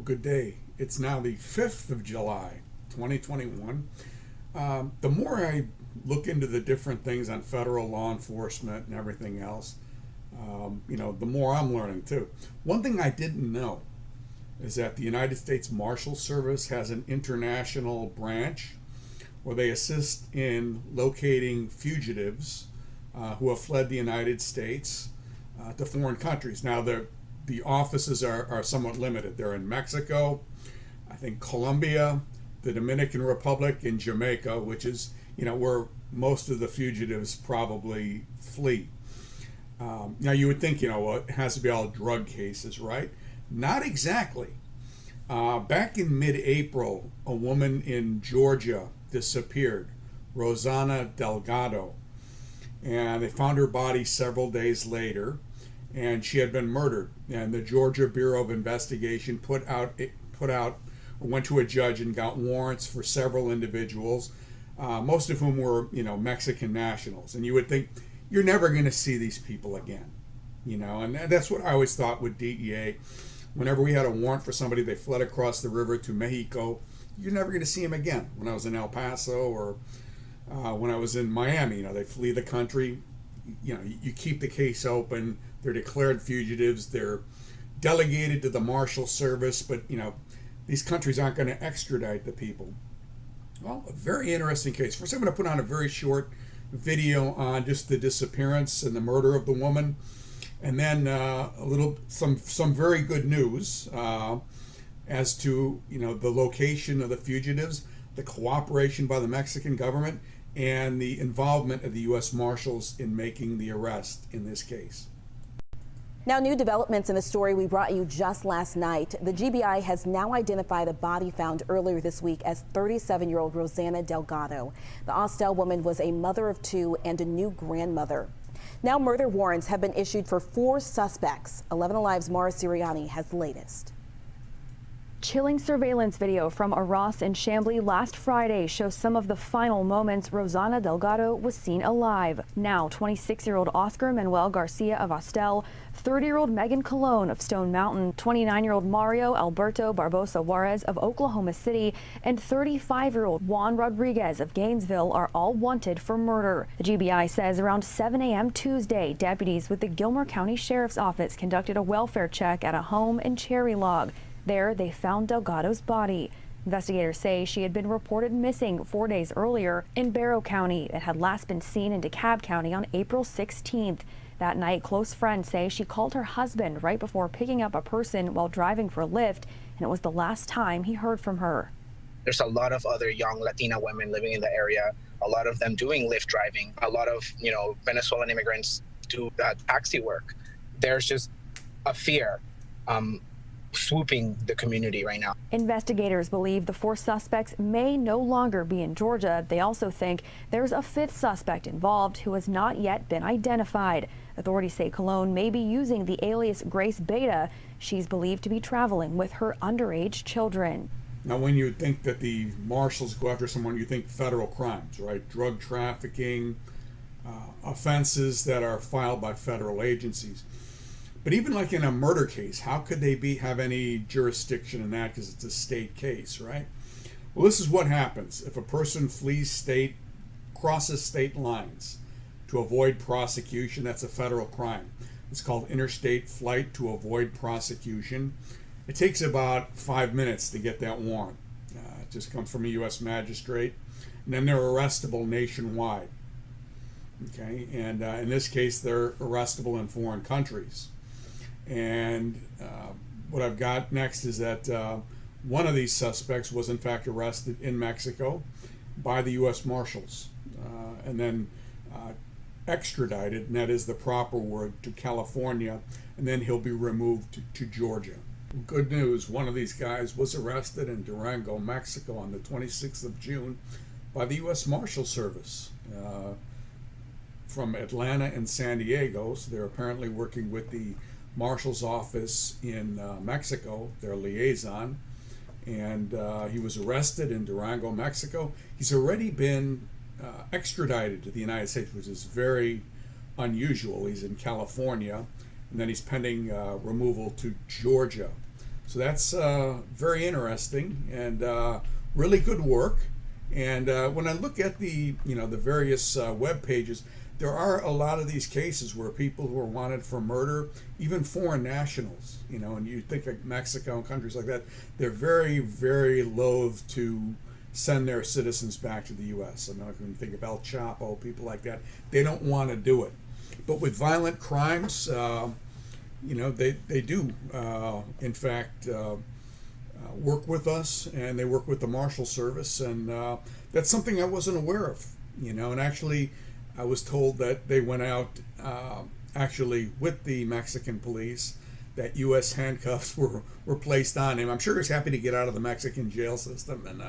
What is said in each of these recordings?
good day. It's now the 5th of July, 2021. The more I look into the different things on federal law enforcement and everything else, the more I'm learning too. One thing I didn't know is that the United States Marshals Service has an international branch where they assist in locating fugitives who have fled the United States to foreign countries. Now, the offices are somewhat limited. They're in Mexico, I think Colombia, the Dominican Republic, and Jamaica, which is, where most of the fugitives probably flee. Now, you would think, it has to be all drug cases, right? Not exactly. Back in mid-April, a woman in Georgia disappeared, Rosanna Delgado, and they found her body several days later, and she had been murdered. And the Georgia Bureau of Investigation went to a judge and got warrants for several individuals, most of whom were, Mexican nationals. And you would think you're never going to see these people again, and that's what I always thought with DEA. Whenever we had a warrant for somebody, they fled across the river to Mexico. You're never going to see them again. When I was in El Paso or when I was in Miami, they flee the country. You keep the case open. They're declared fugitives. They're delegated to the Marshal Service, but these countries aren't going to extradite the people. Well, a very interesting case. First, I'm going to put on a very short video on just the disappearance and the murder of the woman, and then some very good news as to the location of the fugitives, the cooperation by the Mexican government, and the involvement of the U.S. Marshals in making the arrest in this case. Now, new developments in the story we brought you just last night. The GBI has now identified a body found earlier this week as 37-year-old Rosanna Delgado. The Austell woman was a mother of two and a new grandmother. Now, murder warrants have been issued for 4 suspects. 11 Alive's Mara Siriani has the latest. Chilling surveillance video from a Ross in Chambly last Friday shows some of the final moments Rosanna Delgado was seen alive. Now, 26-year-old Oscar Manuel Garcia of Austell, 30-year-old Megan Colon of Stone Mountain, 29-year-old Mario Alberto Barbosa Juarez of Oklahoma City, and 35-year-old Juan Rodriguez of Gainesville are all wanted for murder. The GBI says around 7 a.m. Tuesday, deputies with the Gilmer County Sheriff's Office conducted a welfare check at a home in Cherry Log. There, they found Delgado's body. Investigators say she had been reported missing 4 days earlier in Barrow County and had last been seen in DeKalb County on April 16th. That night, close friends say she called her husband right before picking up a person while driving for Lyft, and it was the last time he heard from her. There's a lot of other young Latina women living in the area, a lot of them doing Lyft driving, a lot of, Venezuelan immigrants do taxi work. There's just a fear swooping the community right now. Investigators believe the 4 suspects may no longer be in Georgia. They also think there's a 5th suspect involved who has not yet been identified. Authorities say Colon may be using the alias Grace Beta. She's believed to be traveling with her underage children. Now, when you think that the marshals go after someone, you think federal crimes, right? Drug trafficking, offenses that are filed by federal agencies. But even like in a murder case, how could they have any jurisdiction in that because it's a state case, right? Well, this is what happens. If a person crosses state lines to avoid prosecution, that's a federal crime. It's called interstate flight to avoid prosecution. It takes about 5 minutes to get that warrant. It just comes from a U.S. magistrate, and then they're arrestable nationwide. Okay, and in this case, they're arrestable in foreign countries. And what I've got next is that one of these suspects was in fact arrested in Mexico by the U.S. Marshals and then extradited, and that is the proper word, to California, and then he'll be removed to Georgia. Good news, one of these guys was arrested in Durango, Mexico on the 26th of June by the U.S. Marshal Service from Atlanta and San Diego. So they're apparently working with the Marshal's office in Mexico, their liaison, and he was arrested in Durango, Mexico. He's already been extradited to the United States, which is very unusual. He's in California, and then he's pending removal to Georgia. So that's very interesting and really good work. And when I look at the the various web pages, there are a lot of these cases where people who are wanted for murder, even foreign nationals, and you think of Mexico and countries like that, they're very, very loath to send their citizens back to the U.S. I mean, when you think of El Chapo, people like that, they don't want to do it. But with violent crimes, they do, in fact, work with us, and they work with the Marshal Service, and that's something I wasn't aware of, and actually I was told that they went out actually with the Mexican police, that U.S. handcuffs were placed on him. I'm sure he's happy to get out of the Mexican jail system and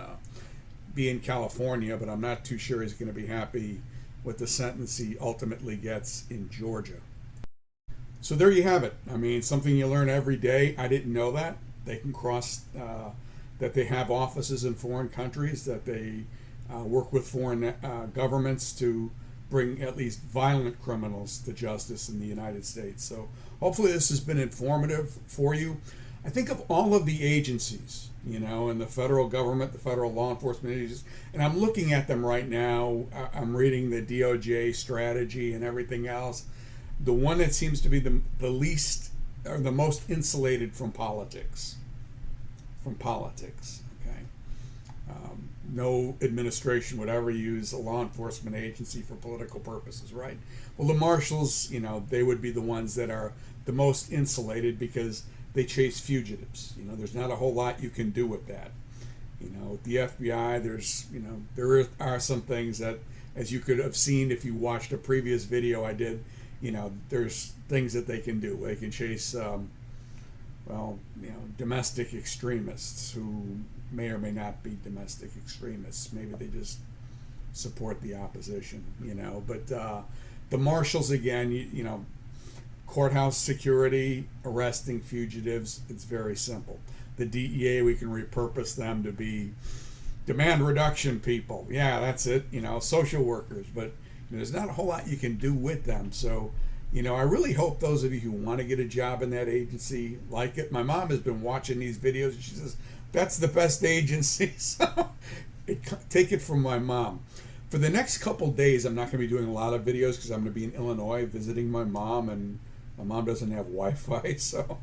be in California, but I'm not too sure he's going to be happy with the sentence he ultimately gets in Georgia. So there you have it. I mean, something you learn every day. I didn't know that. They can cross, that they have offices in foreign countries, that they work with foreign governments to bring at least violent criminals to justice in the United States. So hopefully this has been informative for you. I think of all of the agencies, in the federal government, the federal law enforcement agencies, and I'm looking at them right now. I'm reading the DOJ strategy and everything else. The one that seems to be the least or the most insulated from politics. Okay. No administration would ever use a law enforcement agency for political purposes, right? Well, the Marshals, they would be the ones that are the most insulated because they chase fugitives. There's not a whole lot you can do with that. With the FBI, there are some things that, as you could have seen if you watched a previous video I did, there's things that they can do. They can chase, domestic extremists who may or may not be domestic extremists. Maybe they just support the opposition, But the Marshals, again, courthouse security, arresting fugitives, it's very simple. The DEA, we can repurpose them to be demand reduction people. Yeah, that's it, social workers. But there's not a whole lot you can do with them. So, I really hope those of you who want to get a job in that agency like it. My mom has been watching these videos, and she says, that's the best agency. So take it from my mom. For the next couple days, I'm not going to be doing a lot of videos because I'm going to be in Illinois visiting my mom, and my mom doesn't have Wi-Fi. So,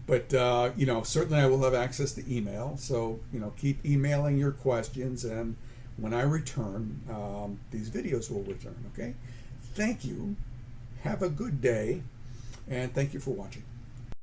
certainly I will have access to email. So, keep emailing your questions, and when I return, these videos will return, okay? Thank you. Have a good day, and thank you for watching.